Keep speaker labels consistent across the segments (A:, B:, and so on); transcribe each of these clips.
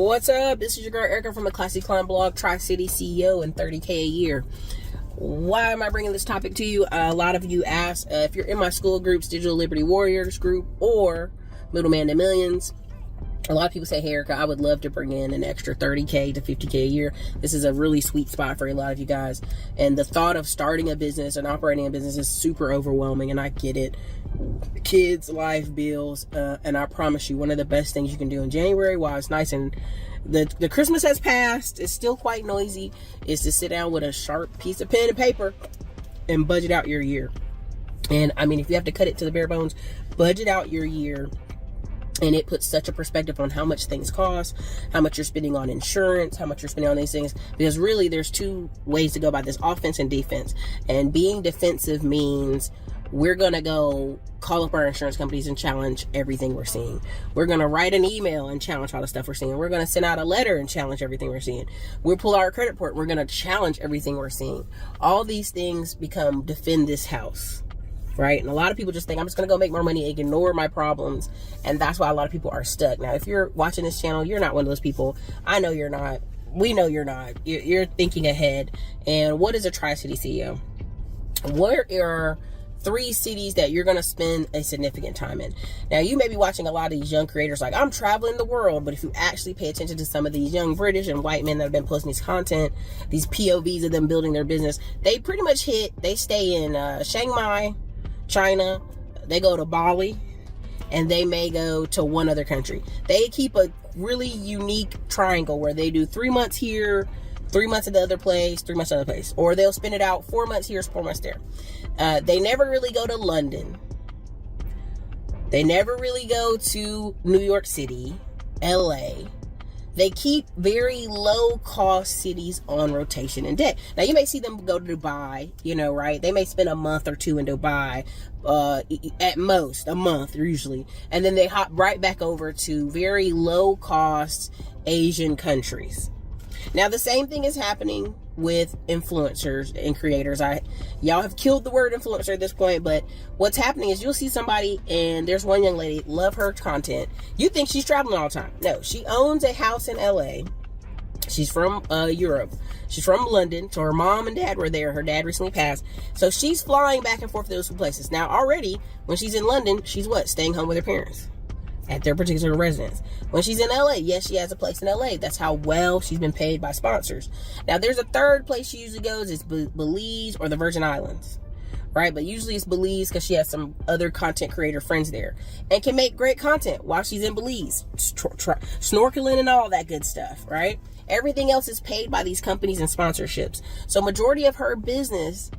A: What's up? This is your girl Ericka from the Classy Climb blog, Tri-City CEO and 30K a year. Why am I bringing this topic to you? A lot of you asked if you're in my school groups, Digital Liberty Warriors group or Middleman to Millions. A lot of people say, hey, Ericka, I would love to bring in an extra 30K to 50K a year. This is a really sweet spot for a lot of you guys. And the thought of starting a business and operating a business is super overwhelming, and I get it. Kids, life, bills, and I promise you, one of the best things you can do in January while it's nice and the Christmas has passed, it's still quite noisy, is to sit down with a sharp piece of pen and paper and budget out your year. And I mean, if you have to cut it to the bare bones, budget out your year. And it puts such a perspective on how much things cost, how much you're spending on insurance, how much you're spending on these things. Because really, there's two ways to go about this, offense and defense. And being defensive means we're going to go call up our insurance companies and challenge everything we're seeing. We're going to write an email and challenge all the stuff we're seeing. We're going to send out a letter and challenge everything we're seeing. We'll pull our credit report. We're going to challenge everything we're seeing. All these things become defend this house. Right? And a lot of people just think I'm just going to go make more money, ignore my problems. And that's why a lot of people are stuck. Now, if you're watching this channel, you're not one of those people. I know you're not. We know you're not. You're thinking ahead. And what is a Tri-City CEO? What are 3 cities that you're going to spend a significant time in? Now, you may be watching a lot of these young creators like, I'm traveling the world. But if you actually pay attention to some of these young British and white men that have been posting these content, these POVs of them building their business, they pretty much they stay in Chiang Mai, China, they go to Bali, and they may go to one other country. They keep a really unique triangle where they do 3 months here, 3 months at the other place, 3 months at the other place. Or they'll spin it out 4 months here, 4 months there. They never really go to London. They never really go to New York City, LA. They keep very low-cost cities on rotation and debt. Now, you may see them go to Dubai, right? They may spend a month or two in Dubai, at most, a month usually. And then they hop right back over to very low-cost Asian countries. Now, the same thing is happening with influencers and creators. Y'all have killed the word influencer at this point, but what's happening is you'll see somebody, and there's one young lady, love her content. You think she's traveling all the time. No, she owns a house in LA. She's from Europe. She's from London. So her mom and dad were there. Her dad recently passed. So she's flying back and forth to those two places. Now, already, when she's in London, she's what? Staying home with her parents at their particular residence. When she's in LA, yes, she has a place in LA. That's how well she's been paid by sponsors. Now, there's a third place she usually goes. It's Belize or the Virgin Islands, right? But usually it's Belize because she has some other content creator friends there and can make great content while she's in Belize, snorkeling and all that good stuff, right? Everything else is paid by these companies and sponsorships. So majority of her business,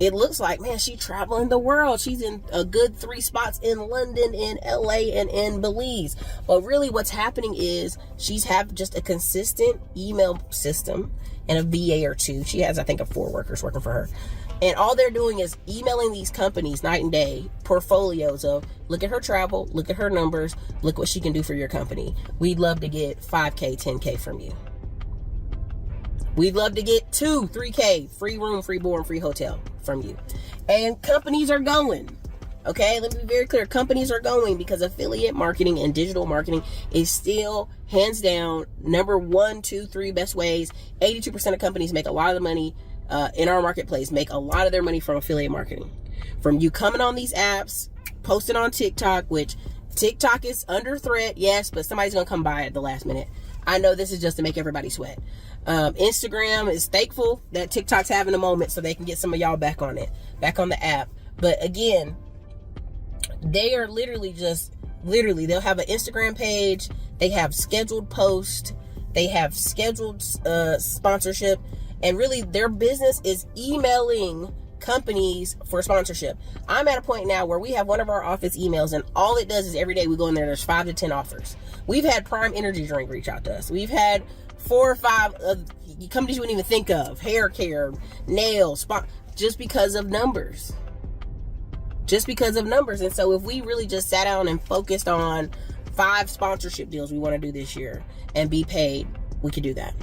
A: it looks like, man, she's traveling the world. She's in a good 3 spots in London, in LA, and in Belize. But really what's happening is she's have just a consistent email system and a VA or 2. She has, I think, 4 workers working for her. And all they're doing is emailing these companies night and day, portfolios of, look at her travel, look at her numbers, look what she can do for your company. We'd love to get 5K, 10K from you. We'd love to get 2, 3K, free room, free board, free hotel from you. And companies are going. Okay, let me be very clear. Companies are going because affiliate marketing and digital marketing is still hands down number 1, 2, 3 best ways. 82% of companies make a lot of the money in our marketplace, make a lot of their money from affiliate marketing. From you coming on these apps, posting on TikTok, which TikTok is under threat, yes, but somebody's going to come by at the last minute. I know this is just to make everybody sweat. Instagram is thankful that TikTok's having a moment so they can get some of y'all back on it, back on the app. But again, they are literally they'll have an Instagram page. They have scheduled posts. They have scheduled sponsorship. And really their business is emailing companies for sponsorship. I'm at a point now where we have one of our office emails, and all it does is every day we go in there's 5 to 10 offers. We've had Prime Energy Drink reach out to us. We've had 4 or 5 companies you wouldn't even think of, hair care, nails, just because of numbers. And so if we really just sat down and focused on 5 sponsorship deals we want to do this year and be paid, we could do that.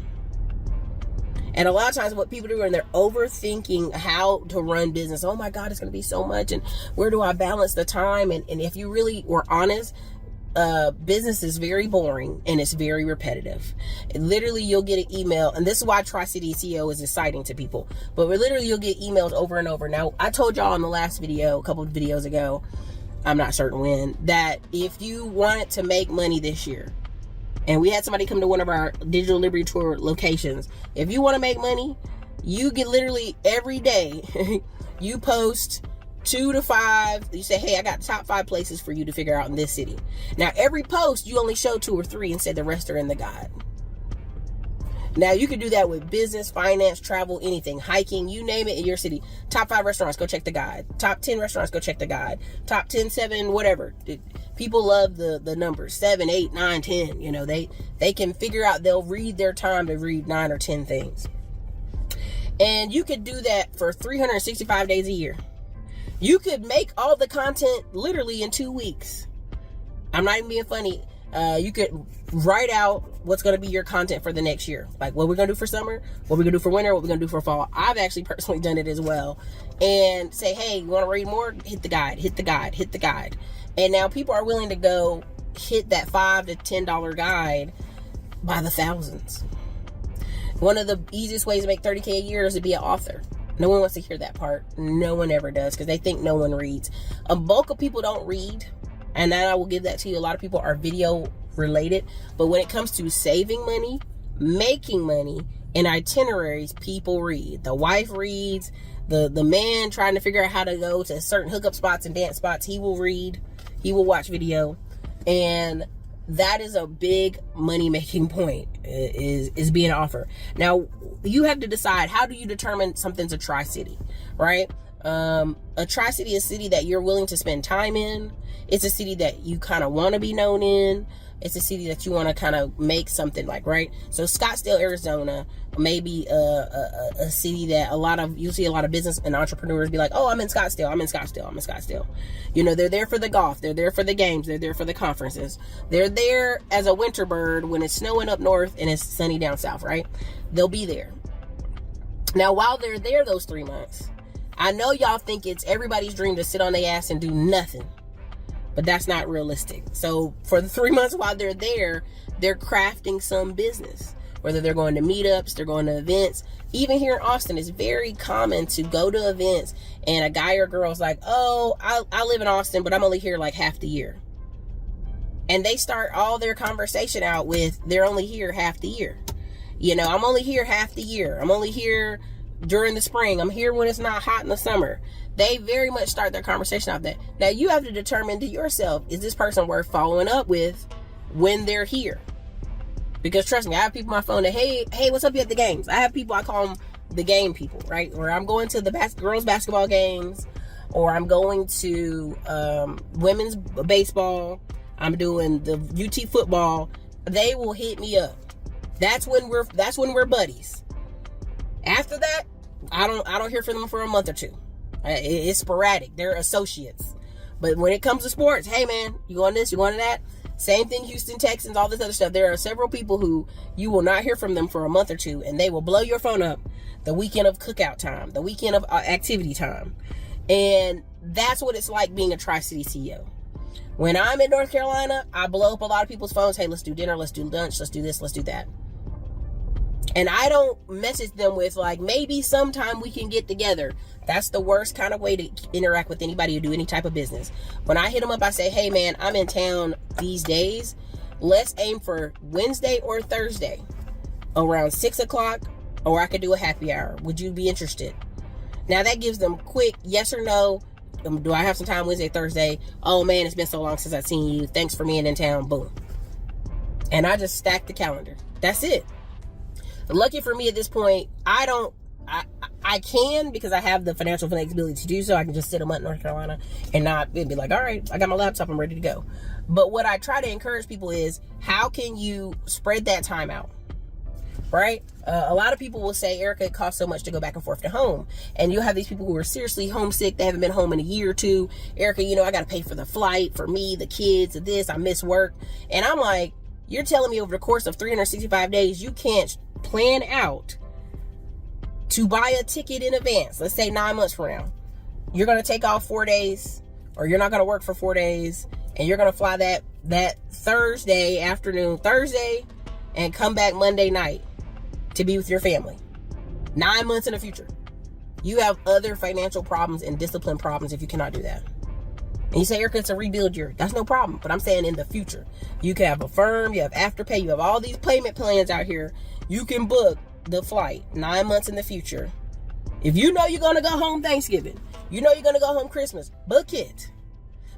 A: And a lot of times what people do, and they're overthinking how to run business. Oh my God, it's going to be so much. And where do I balance the time? And if you really were honest, business is very boring and it's very repetitive. Literally, you'll get an email, and this is why Tri-City CEO is exciting to people, but literally you'll get emails over and over. Now, I told y'all in the last video, a couple of videos ago, I'm not certain when, that if you wanted to make money this year, and we had somebody come to one of our Digital Liberty Tour locations, if you want to make money, you get literally every day, you post 2 to 5, you say, hey, I got top 5 places for you to figure out in this city. Now, every post, you only show 2 or 3 and say the rest are in the guide. Now, you can do that with business, finance, travel, anything, hiking, you name it in your city. Top 5 restaurants, go check the guide. Top 10 restaurants, go check the guide. Top 10, 7, whatever. People love the numbers, 7, 8, 9, 10. You know, they can figure out, they'll read their time to read 9 or 10 things. And you could do that for 365 days a year. You could make all the content literally in 2 weeks. I'm not even being funny. You could write out what's going to be your content for the next year. Like what we're going to do for summer, what we're going to do for winter, what we're going to do for fall. I've actually personally done it as well. And say, hey, you want to read more? Hit the guide, hit the guide, hit the guide. And now people are willing to go hit that $5 to $10 guide by the thousands. One of the easiest ways to make $30K a year is to be an author. No one wants to hear that part. No one ever does, because they think no one reads. A bulk of people don't read, and I will give that to you. A lot of people are video related, but when it comes to saving money, making money, and itineraries, people read. The wife reads. The man trying to figure out how to go to certain hookup spots and dance spots, he will read. He will watch video. And that is a big money making point, is being an offer. Now, you have to decide, how do you determine something's a Tri-City, right? A Tri-City is a city that you're willing to spend time in. It's a city that you kind of want to be known in. It's a city that you want to kind of make something like, right? So Scottsdale, Arizona, maybe a city that you'll see a lot of business and entrepreneurs be like, oh, I'm in Scottsdale, I'm in Scottsdale, I'm in Scottsdale. You know, they're there for the golf, they're there for the games, they're there for the conferences. They're there as a winter bird when it's snowing up north and it's sunny down south, right? They'll be there. Now, while they're there those 3 months, I know y'all think it's everybody's dream to sit on their ass and do nothing. But that's not realistic. So for the 3 months while they're there, they're crafting some business. Whether they're going to meetups, they're going to events. Even here in Austin, it's very common to go to events and a guy or girl's like, oh, I live in Austin, but I'm only here like half the year. And they start all their conversation out with, they're only here half the year. You know, I'm only here half the year. I'm only here during the spring. I'm here when it's not hot in the summer. They very much start their conversation out that. Now, you have to determine to yourself, is this person worth following up with when they're here? Because trust me, I have people on my phone that, hey, what's up, you at the games? I have people, I call them the game people, right? Where I'm going to the girls basketball games, or I'm going to women's baseball, I'm doing the UT football. They will hit me up. That's when we're buddies. After that, I don't hear from them for a month or 2. It's sporadic. They're associates. But when it comes to sports, hey man, you going this, you going to that? Same thing, Houston Texans, all this other stuff. There are several people who you will not hear from them for a month or 2, and they will blow your phone up the weekend of cookout time, the weekend of activity time. And that's what it's like being a Tri-City CEO. When I'm in North Carolina, I blow up a lot of people's phones. Hey, let's do dinner, let's do lunch, let's do this, let's do that. And I don't message them with like, maybe sometime we can get together. That's the worst kind of way to interact with anybody or do any type of business. When I hit them up, I say, hey man, I'm in town these days. Let's aim for Wednesday or Thursday around 6 o'clock, or I could do a happy hour. Would you be interested? Now that gives them quick yes or no. Do I have some time Wednesday, Thursday? Oh man, it's been so long since I've seen you. Thanks for being in town. Boom. And I just stack the calendar. That's it. Lucky for me at this point, I can, because I have the financial flexibility to do so. I can just sit a month in North Carolina and not be like, all right, I got my laptop, I'm ready to go. But what I try to encourage people is, how can you spread that time out, right? A lot of people will say, Ericka, it costs so much to go back and forth to home. And you'll have these people who are seriously homesick. They haven't been home in a year or 2. Ericka, you know, I got to pay for the flight, for me, the kids, this, I miss work. And I'm like, you're telling me over the course of 365 days, you can't plan out to buy a ticket in advance. Let's say 9 months from now, you're going to take off 4 days, or you're not going to work for 4 days, and you're going to fly that Thursday afternoon, and come back Monday night to be with your family. 9 months in the future. You have other financial problems and discipline problems if you cannot do that. And you say, Ericka, it's a rebuild year. That's no problem. But I'm saying in the future. You can have Affirm, you have Afterpay, you have all these payment plans out here. You can book the flight 9 months in the future. If you know you're going to go home Thanksgiving, you know you're going to go home Christmas, book it.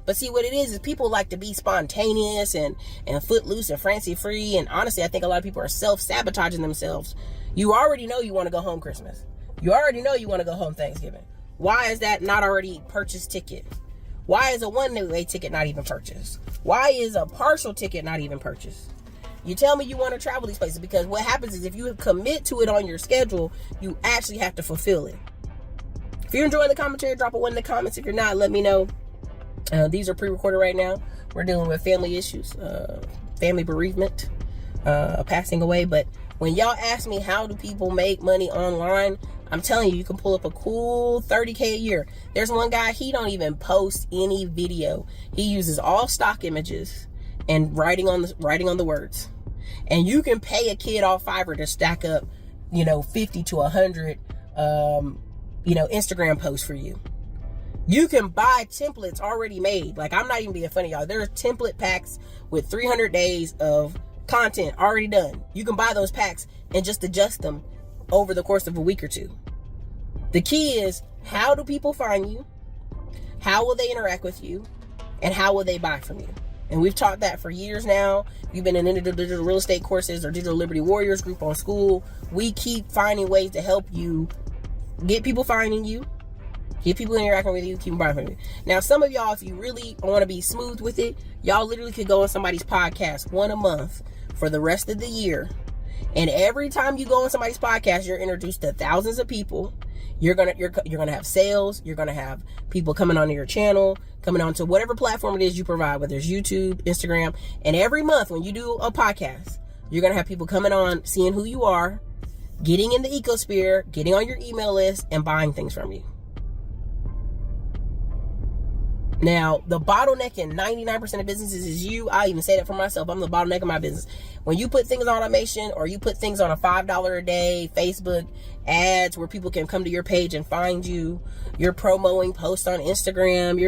A: But see, what it is people like to be spontaneous and footloose and fancy free. And honestly, I think a lot of people are self-sabotaging themselves. You already know you want to go home Christmas. You already know you want to go home Thanksgiving. Why is that not already purchased ticket? Why is a one-way ticket not even purchased? Why is a partial ticket not even purchased? You tell me you want to travel these places, because what happens is if you commit to it on your schedule, you actually have to fulfill it. If you're enjoying the commentary, drop a 1 in the comments. If you're not, let me know. These are pre-recorded right now. We're dealing with family issues, family bereavement, passing away. But when y'all ask me how do people make money online, I'm telling you, you can pull up a cool $30K a year. There's one guy, he don't even post any video. He uses all stock images and writing on the words. And you can pay a kid off Fiverr to stack up, 50 to 100, Instagram posts for you. You can buy templates already made. Like, I'm not even being funny, y'all. There are template packs with 300 days of content already done. You can buy those packs and just adjust them over the course of a week or two. The key is, how do people find you? How will they interact with you? And how will they buy from you? And we've taught that for years now. You've been in individual real estate courses or Digital Liberty Warriors group on school. We keep finding ways to help you get people finding you, get people interacting with you, keep them buying from you. Now, some of y'all, if you really want to be smooth with it, y'all literally could go on somebody's podcast 1 a month for the rest of the year. And every time you go on somebody's podcast, you're introduced to thousands of people. You're gonna have sales. You're gonna have people coming onto your channel, coming onto whatever platform it is you provide, whether it's YouTube, Instagram. And every month when you do a podcast, you're gonna have people coming on, seeing who you are, getting in the ecosphere, getting on your email list, and buying things from you. Now, the bottleneck in 99% of businesses is you. I even say that for myself. I'm the bottleneck of my business. When you put things on automation, or you put things on a $5 a day Facebook ads where people can come to your page and find you, you're promoting posts on Instagram,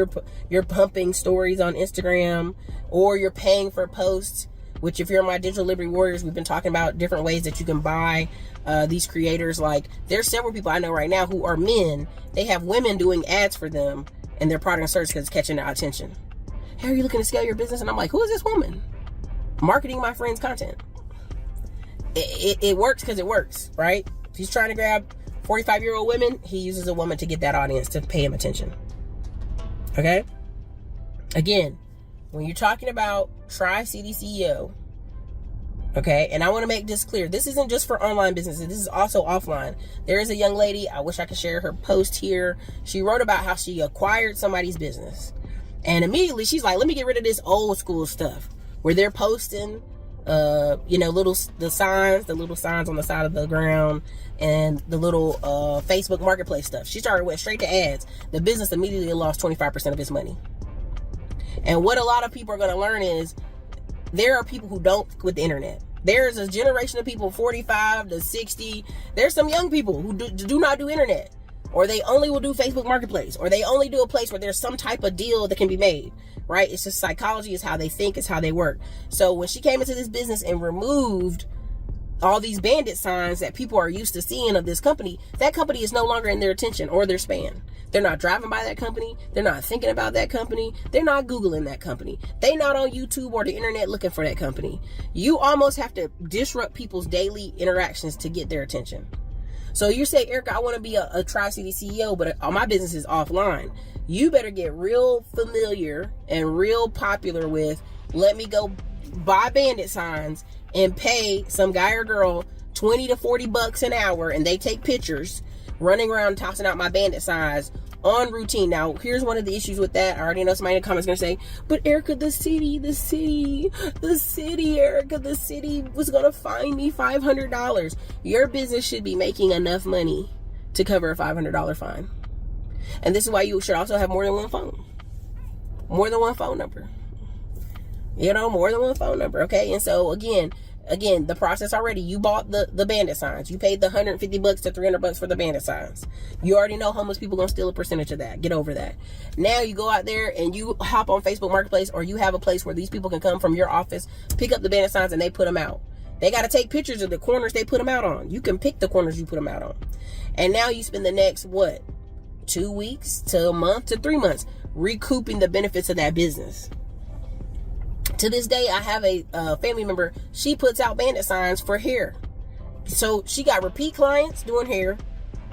A: you're pumping stories on Instagram, or you're paying for posts, which if you're in my Digital Liberty Warriors, we've been talking about different ways that you can buy these creators. Like, there's several people I know right now who are men. They have women doing ads for them and their product and service because it's catching their attention. Hey, are you looking to scale your business? And I'm like, who is this woman? Marketing my friend's content. It works because it works, right? If he's trying to grab 45-year-old women, he uses a woman to get that audience to pay him attention. Okay? Again, when you're talking about Tri-City CEO, okay, and I want to make this clear, this isn't just for online businesses, this is also offline. There is a young lady, I wish I could share her post here. She wrote about how she acquired somebody's business. And immediately she's like, let me get rid of this old school stuff where they're posting, the little signs on the side of the ground and the little Facebook marketplace stuff. She went straight to ads. The business immediately lost 25% of its money. And what a lot of people are going to learn is there are people who don't with the internet. There's a generation of people 45 to 60. There's some young people who do not do internet, or they only will do Facebook Marketplace, or they only do a place where there's some type of deal that can be made, right? It's just psychology, is how they think, is how they work. So when she came into this business and removed all these bandit signs that people are used to seeing of this company, that company is no longer in their attention or their span. They're not driving by that company. They're not thinking about that company. They're not Googling that company. They're not on YouTube or the internet looking for that company. You almost have to disrupt people's daily interactions to get their attention. So you say, Ericka, I want to be a Tri-City CEO, but my business is offline. You better get real familiar and real popular with, let me go buy bandit signs and pay some guy or girl 20 to 40 bucks an hour, and they take pictures running around tossing out my bandit signs on routine. Now, here's one of the issues with that. I already know somebody in the comments going to say, but Ericka, the city, Ericka, the city was going to fine me $500. Your business should be making enough money to cover a $500 fine. And this is why you should also have more than one phone. More than one phone number. More than one phone number. Okay. And so again, the process already, you bought the bandit signs. You paid the $150 to $300 for the bandit signs. You already know homeless people gonna steal a percentage of that. Get over that. Now you go out there and you hop on Facebook Marketplace, or you have a place where these people can come from your office, pick up the bandit signs, and they put them out. They got to take pictures of the corners they put them out on. You can pick the corners you put them out on. And now you spend the next, 2 weeks to a month to 3 months recouping the benefits of that business. To this day, I have a family member. She puts out bandit signs for hair. So she got repeat clients doing hair.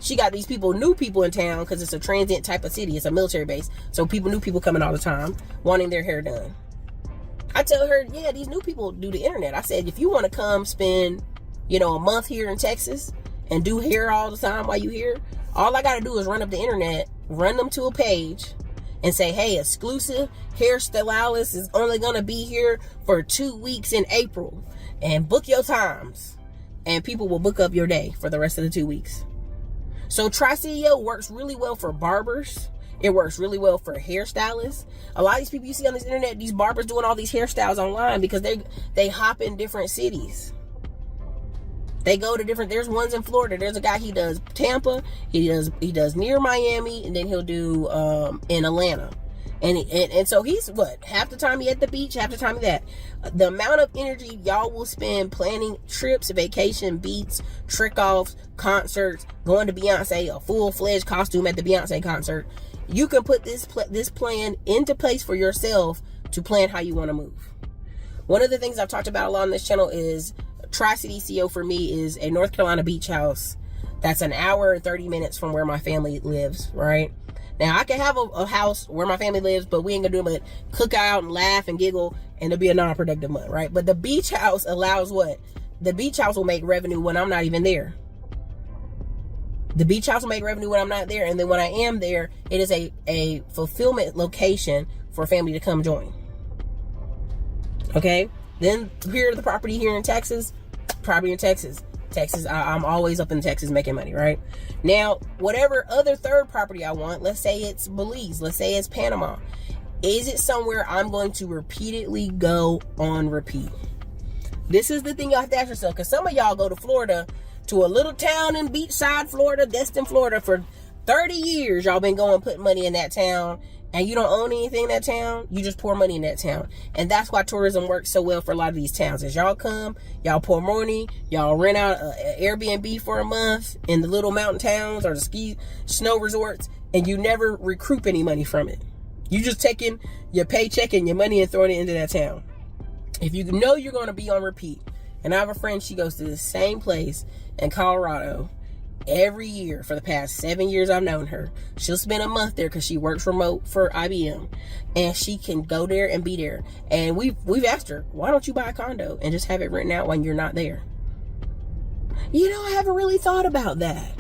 A: She got these new people in town, because it's a transient type of city. It's a military base. So new people coming all the time wanting their hair done. I tell her, yeah, these new people do the internet. I said, if you want to come spend, a month here in Texas and do hair all the time while you here, all I got to do is run up the internet, run them to a page, and say, hey, exclusive hairstylist is only going to be here for 2 weeks in April, and book your times. And people will book up your day for the rest of the 2 weeks. So Tri-CEO works really well for barbers. It works really well for hairstylists. A lot of these people you see on this internet, these barbers doing all these hairstyles online, because they hop in different cities. They go to there's ones in Florida. There's a guy, he does Tampa, he does near Miami, and then he'll do in Atlanta. And so he's half the time he at the beach, half the time he that. The amount of energy y'all will spend planning trips, vacation, beats, trick offs, concerts, going to Beyonce, a full-fledged costume at the Beyonce concert. You can put this plan into place for yourself to plan how you want to move. One of the things I've talked about a lot on this channel is Tri-City CEO for me is a North Carolina beach house that's an hour and 30 minutes from where my family lives, right? Now, I can have a house where my family lives, but we ain't gonna do but cook out and laugh and giggle, and it'll be a non-productive month, right? But the beach house allows what? The beach house will make revenue when I'm not even there. The beach house will make revenue when I'm not there, and then when I am there, it is a fulfillment location for a family to come join. Okay? Then here, the property here in Texas, I'm always up in Texas making money, right? Now, whatever other third property I want, let's say it's Belize, let's say it's Panama, is it somewhere I'm going to repeatedly go on repeat? This is the thing y'all have to ask yourself, because some of y'all go to Florida, to a little town in beachside Florida, Destin, Florida, for 30 years. Y'all been going putting money in that town, and you don't own anything in that town. You just pour money in that town. And that's why tourism works so well for a lot of these towns. As y'all come, y'all pour money, y'all rent out an Airbnb for a month in the little mountain towns or the snow resorts, and you never recoup any money from it. You just taking your paycheck and your money and throwing it into that town. If you know you're going to be on repeat, and I have a friend, she goes to the same place in Colorado every year for the past 7 years I've known her. She'll spend a month there because she works remote for IBM, and she can go there and be there. And we've asked her, why don't you buy a condo and just have it rented out when you're not there? I haven't really thought about that.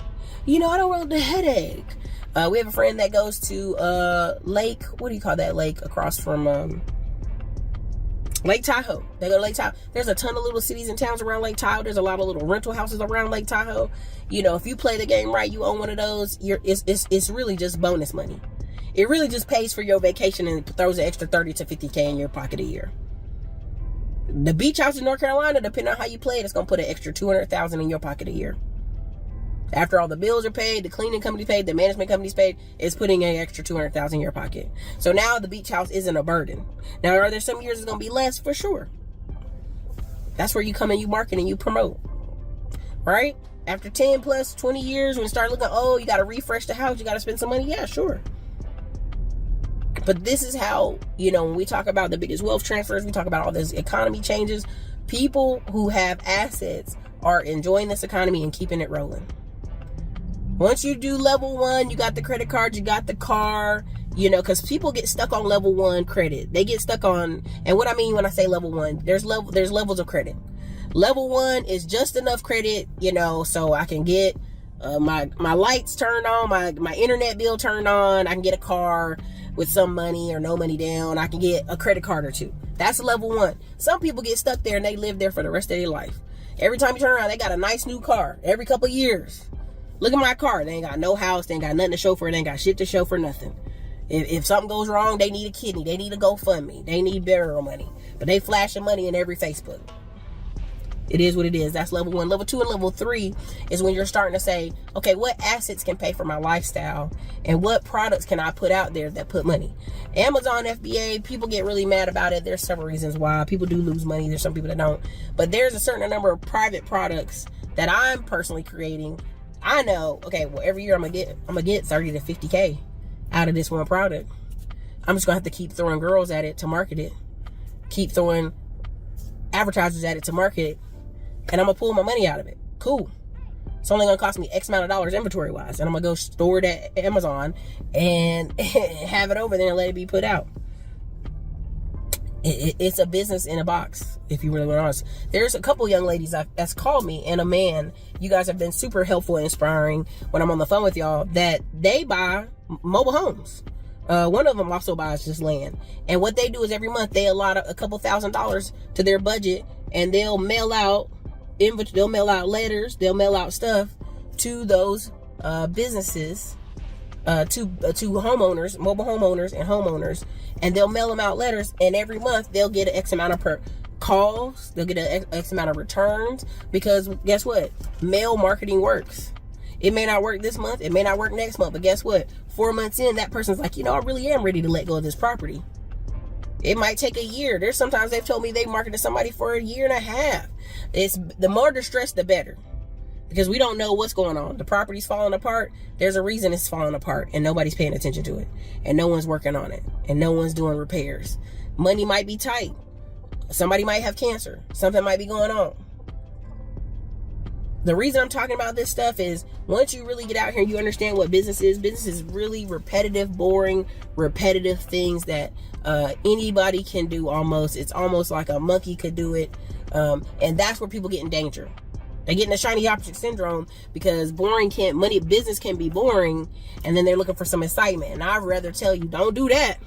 A: I don't want the headache. We have a friend that goes to Lake, what do you call that lake across from Lake Tahoe. They go to Lake Tahoe. There's a ton of little cities and towns around Lake Tahoe. There's a lot of little rental houses around Lake Tahoe. If you play the game right, you own one of those. It's really just bonus money. It really just pays for your vacation and throws an extra 30 to 50K in your pocket a year. The beach house in North Carolina, depending on how you play it, it's gonna put an extra 200,000 in your pocket a year. After all the bills are paid, the cleaning company paid, the management company's paid, it's putting an extra 200,000 in your pocket. So now the beach house isn't a burden. Now, are there some years it's going to be less? For sure. That's where you come and you market and you promote. Right? After 10 plus 20 years, when you start looking, you got to refresh the house, you got to spend some money. Yeah, sure. But this is how, when we talk about the biggest wealth transfers, we talk about all this economy changes, people who have assets are enjoying this economy and keeping it rolling. Once you do level 1, you got the credit card, you got the car, because people get stuck on level 1 credit. They get stuck on, and what I mean when I say level 1, there's levels of credit. Level 1 is just enough credit, so I can get my lights turned on, my internet bill turned on, I can get a car with some money or no money down, I can get a credit card or two. That's level 1. Some people get stuck there and they live there for the rest of their life. Every time you turn around, they got a nice new car every couple of years. Look at my car. They ain't got no house. They ain't got nothing to show for it. They ain't got shit to show for nothing. If something goes wrong, they need a kidney, they need a GoFundMe, they need burial money, but they flashing money in every Facebook. It is what it is. That's level 1. Level 2 and level 3 is when you're starting to say, okay, what assets can pay for my lifestyle and what products can I put out there that put money? Amazon FBA, people get really mad about it. There's several reasons why. People do lose money. There's some people that don't. But there's a certain number of private products that I'm personally creating. I know, okay, well, every year I'm gonna get 30 to 50K out of this one product. I'm just gonna have to keep throwing girls at it to market it. Keep throwing advertisers at it to market it. And I'm gonna pull my money out of it. Cool. It's only gonna cost me X amount of dollars inventory wise. And I'm gonna go store it at Amazon and have it over there and let it be put out. It's a business in a box, if you really want to be honest. There's a couple young ladies that's called me, and a man. You guys have been super helpful and inspiring when I'm on the phone with y'all, that they buy mobile homes. One of them also buys just land. And what they do is every month they allot a couple $1,000s to their budget, and they'll mail out letters, they'll mail out stuff to those businesses, to homeowners, mobile homeowners and homeowners, and they'll mail them out letters, and every month they'll get an X amount of calls, they'll get an X amount of returns, because guess what? Mail marketing works. It may not work this month, it may not work next month, but guess what? 4 months in, that person's like, I really am ready to let go of this property. It might take a year. There's sometimes they've told me they marketed somebody for a year and a half. It's the more distressed, the better, because we don't know what's going on. The property's falling apart. There's a reason it's falling apart, and nobody's paying attention to it, and no one's working on it, and no one's doing repairs. Money might be tight. Somebody might have cancer. Something might be going on. The reason I'm talking about this stuff is once you really get out here and you understand what business is really repetitive, boring, repetitive things that anybody can do almost. It's almost like a monkey could do it. And that's where people get in danger. They get in the shiny object syndrome, because business can be boring, and then they're looking for some excitement. And I'd rather tell you, don't do that.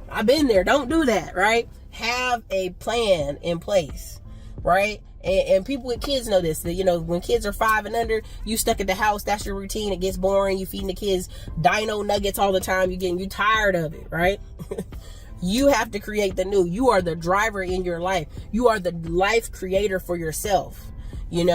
A: I've been there. Don't do that, right? Have a plan in place, right? And people with kids know this, that, when kids are 5 and under, you stuck at the house, that's your routine. It gets boring. You feeding the kids dino nuggets all the time. You tired of it, right? You have to create the new. You are the driver in your life. You are the life creator for yourself. As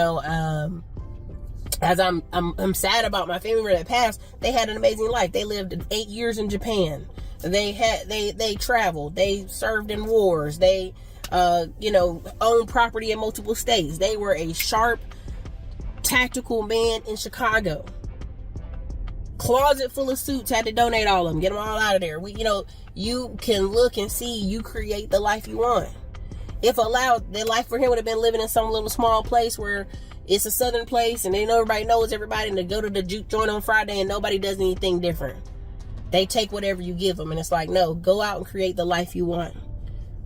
A: I'm sad about my family member that passed. They had an amazing life. They lived 8 years in Japan. They traveled. They served in wars. They own property in multiple states. They were a sharp, tactical man in Chicago. Closet full of suits, had to donate all of them, get them all out of there. You can look and see, you create the life you want. If allowed, the life for him would have been living in some little small place where it's a southern place and everybody knows everybody, and they go to the juke joint on Friday and nobody does anything different. They take whatever you give them, and it's like, no, go out and create the life you want.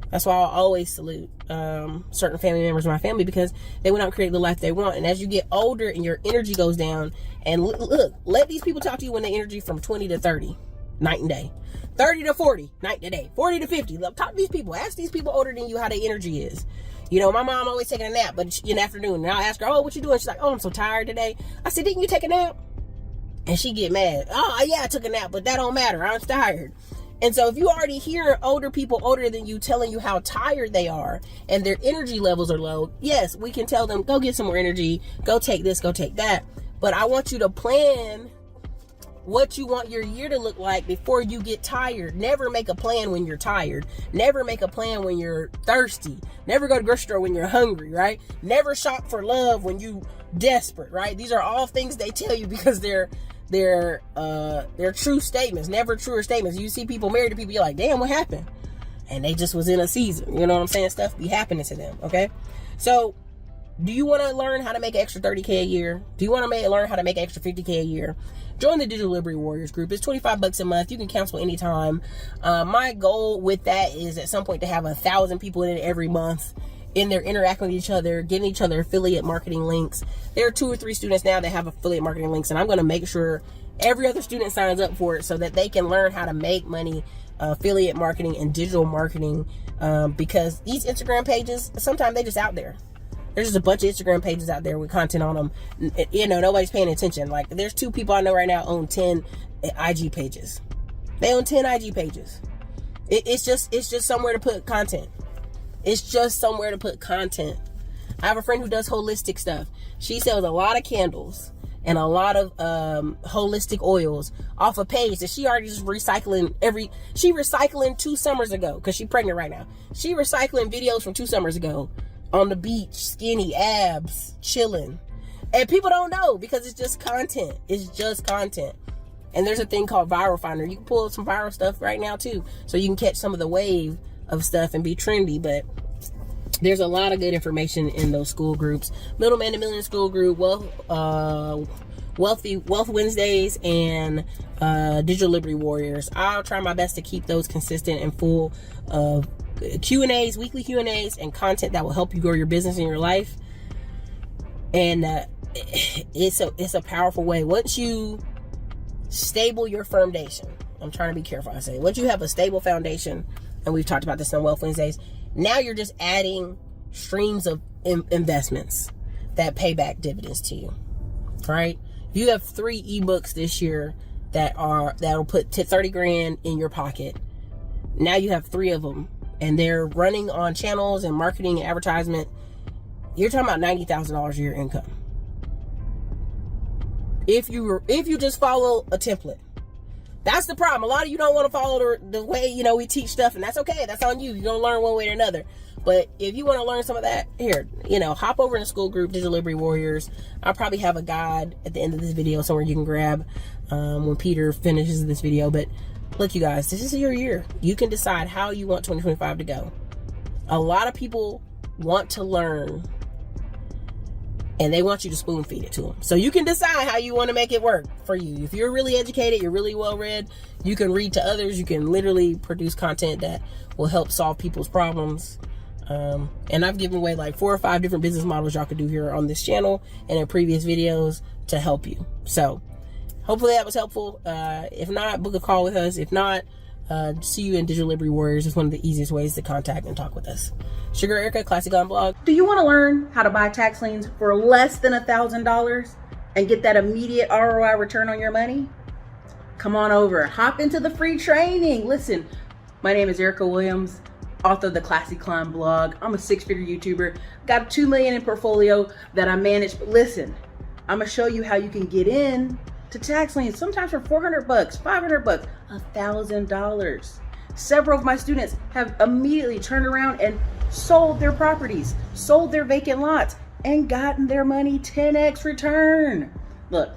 A: That's why I always salute certain family members of my family, because they went out and created the life they want. And as you get older and your energy goes down, and look, let these people talk to you when the energy from 20 to 30, night and day. 30 to 40, night to day. 40 to 50. Talk to these people. Ask these people older than you how their energy is. My mom always taking a nap, but in the afternoon. And I'll ask her, what you doing? She's like, I'm so tired today. I said, didn't you take a nap? And she get mad. Oh, yeah, I took a nap, but that don't matter. I'm tired. And so if you already hear older people older than you telling you how tired they are and their energy levels are low, yes, we can tell them, go get some more energy, go take this, go take that. But I want you to plan what you want your year to look like before you get tired. Never make a plan when you're tired. Never make a plan when you're thirsty. Never go to the grocery store when you're hungry, right? Never shop for love when you desperate, right? These are all things they tell you because they're true statements, never truer statements. You see people married to people, you're like, damn, what happened? And they just was in a season. You know what I'm saying? Stuff be happening to them, okay? So, do you want to learn how to make an extra 30K a year? Do you want to learn how to make an extra 50K a year? Join the Digital Liberty Warriors group. It's $25 a month. You can cancel anytime. My goal with that is at some point to have 1,000 people in it every month, in there interacting with each other, getting each other affiliate marketing links. There are 2 or 3 students now that have affiliate marketing links, and I'm going to make sure every other student signs up for it so that they can learn how to make money, affiliate marketing and digital marketing, because these Instagram pages, sometimes they just out there. There's just a bunch of Instagram pages out there with content on them. Nobody's paying attention. Like, there's 2 people I know right now own 10 IG pages. They own 10 IG pages. It's just somewhere to put content. It's just somewhere to put content. I have a friend who does holistic stuff. She sells a lot of candles and a lot of holistic oils off a page that she already just recycling she recycling 2 summers ago, because she's pregnant right now. She recycling videos from 2 summers ago on the beach, skinny, abs, chilling. And people don't know because it's just content. It's just content. And there's a thing called Viral Finder. You can pull some viral stuff right now too, so you can catch some of the wave of stuff and be trendy. But there's a lot of good information in those school groups. Middleman to Million School Group, Wealth Wednesdays, and Digital Liberty Warriors. I'll try my best to keep those consistent and full of Q&As, weekly Q&As, and content that will help you grow your business and your life. And it's a powerful way. Once you stable your foundation, I'm trying to be careful I say, once you have a stable foundation, and we've talked about this on Wealth Wednesdays, now you're just adding streams of investments that pay back dividends to you, right? You have 3 ebooks this year that'll put 30 grand in your pocket. Now you have 3 of them, and they're running on channels and marketing and advertisement. You're talking about $90,000 a year income. If you just follow a template. That's the problem. A lot of you don't want to follow the way, we teach stuff, and that's okay. That's on you. You're going to learn one way or another. But if you want to learn some of that, here, hop over in the school group, Digital Liberty Warriors. I'll probably have a guide at the end of this video somewhere you can grab when Peter finishes this video. But look, you guys, this is your year. You can decide how you want 2025 to go. A lot of people want to learn, and they want you to spoon feed it to them. So you can decide how you want to make it work for you. If you're really educated, you're really well read, you can read to others. You can literally produce content that will help solve people's problems. And I've given away like 4 or 5 different business models y'all could do here on this channel and in previous videos to help you. So hopefully that was helpful. If not, book a call with us. If not, see you in Digital Liberty Warriors. It's one of the easiest ways to contact and talk with us. Sugar Ericka, Classic Glam Blog.
B: Do you want to learn how to buy tax liens for less than $1,000 and get that immediate ROI return on your money? Come on over. Hop into the free training. Listen, my name is Ericka Williams, author of the Classic Climb blog. I'm a 6-figure YouTuber. Got $2 million in portfolio that I manage. But listen, I'm going to show you how you can get in to tax liens, sometimes for $400, $500, $1,000. Several of my students have immediately turned around and sold their properties, sold their vacant lots, and gotten their money 10x return. Look,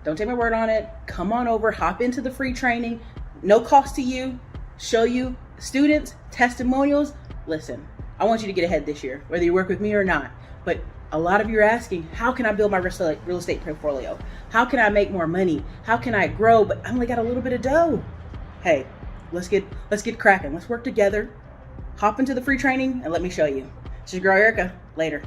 B: don't take my word on it. Come on over, hop into the free training. No cost to you. Show you students, testimonials. Listen, I want you to get ahead this year, whether you work with me or not. But a lot of you are asking, how can I build my real estate portfolio? How can I make more money? How can I grow? But I only got a little bit of dough. Hey, let's get cracking. Let's work together. Hop into the free training and let me show you. This is your girl Ericka. Later.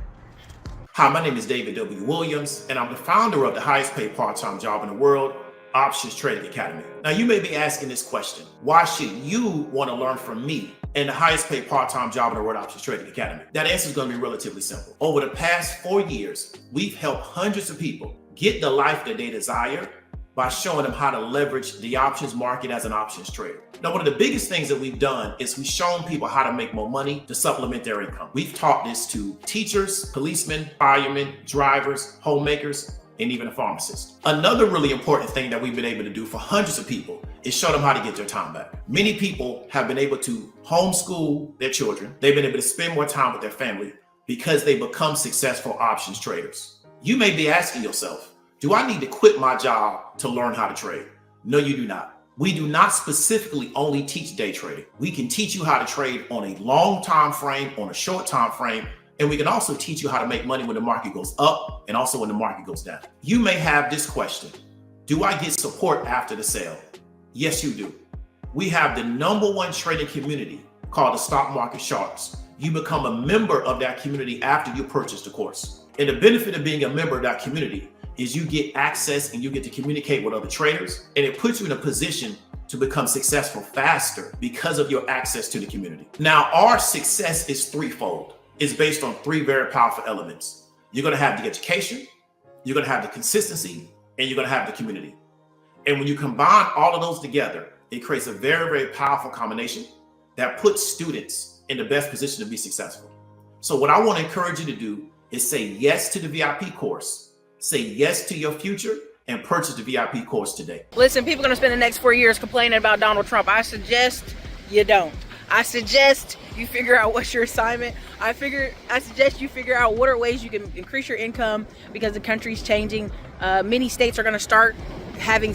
C: Hi, my name is David W. Williams, and I'm the founder of the highest paid part-time job in the world, Options Trading Academy. Now, you may be asking this question: why should you want to learn from me and the highest paid part-time job in the world, Options Trading Academy? That answer is going to be relatively simple. Over the past 4 years, we've helped hundreds of people get the life that they desire by showing them how to leverage the options market as an options trader. Now, one of the biggest things that we've done is we've shown people how to make more money to supplement their income. We've taught this to teachers, policemen, firemen, drivers, homemakers, and even a pharmacist. Another really important thing that we've been able to do for hundreds of people is show them how to get their time back. Many people have been able to homeschool their children. They've been able to spend more time with their family because they become successful options traders. You may be asking yourself, do I need to quit my job to learn how to trade? No, you do not. We do not specifically only teach day trading. We can teach you how to trade on a long time frame, on a short time frame, and we can also teach you how to make money when the market goes up and also when the market goes down. You may have this question: do I get support after the sale? Yes, you do. We have the #1 trading community called the Stock Market Sharks. You become a member of that community after you purchase the course. And the benefit of being a member of that community is you get access and you get to communicate with other traders, and it puts you in a position to become successful faster because of your access to the community. Now, our success is threefold. It's based on 3 very powerful elements. You're going to have the education, you're going to have the consistency, and you're going to have the community. And when you combine all of those together, it creates a very, very powerful combination that puts students in the best position to be successful. So what I want to encourage you to do is say yes to the VIP course, say yes to your future, and purchase the VIP course today.
A: Listen, people are going to spend the next 4 years complaining about Donald Trump. I suggest you don't. I suggest you figure out what's your assignment. I suggest you figure out what are ways you can increase your income, because the country's changing. Many states are going to start having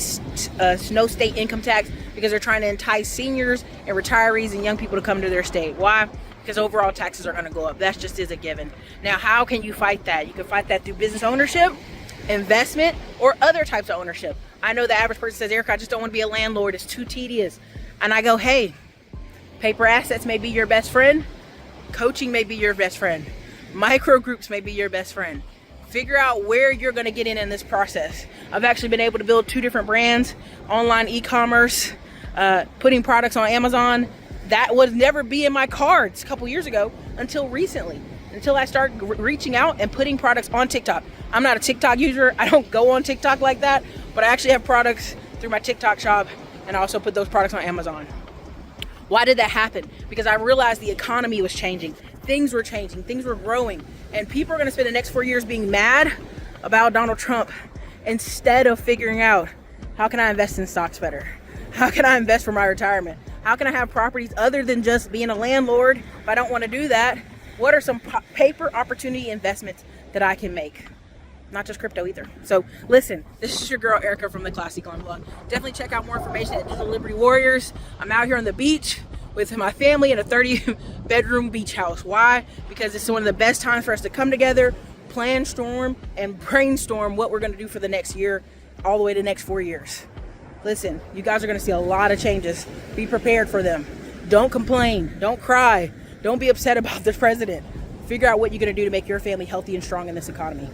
A: no state income tax because they're trying to entice seniors and retirees and young people to come to their state. Why? Because overall taxes are going to go up. That just is a given. Now, how can you fight that? You can fight that through business ownership, investment, or other types of ownership. I know the average person says, Ericka, I just don't want to be a landlord. It's too tedious. And I go, hey, paper assets may be your best friend. Coaching may be your best friend. Micro groups may be your best friend. Figure out where you're going to get in this process. I've actually been able to build 2 different brands, online e-commerce, putting products on Amazon. That would never be in my cards a couple years ago until recently, until I started reaching out and putting products on TikTok. I'm not a TikTok user. I don't go on TikTok like that, but I actually have products through my TikTok shop, and I also put those products on Amazon. Why did that happen? Because I realized the economy was changing. Things were changing. Things were growing. And people are going to spend the next 4 years being mad about Donald Trump instead of figuring out, how can I invest in stocks better? How can I invest for my retirement? How can I have properties other than just being a landlord? If I don't want to do that, what are some paper opportunity investments that I can make? Not just crypto either. So listen, this is your girl Ericka from the Classy Climb Blog. Definitely check out more information at Digital Liberty Warriors. I'm out here on the beach with my family in a 30-bedroom beach house. Why? Because it's one of the best times for us to come together, plan, storm, and brainstorm what we're going to do for the next year, all the way to the next 4 years. Listen, you guys are going to see a lot of changes. Be prepared for them. Don't complain. Don't cry. Don't be upset about the president. Figure out what you're going to do to make your family healthy and strong in this economy.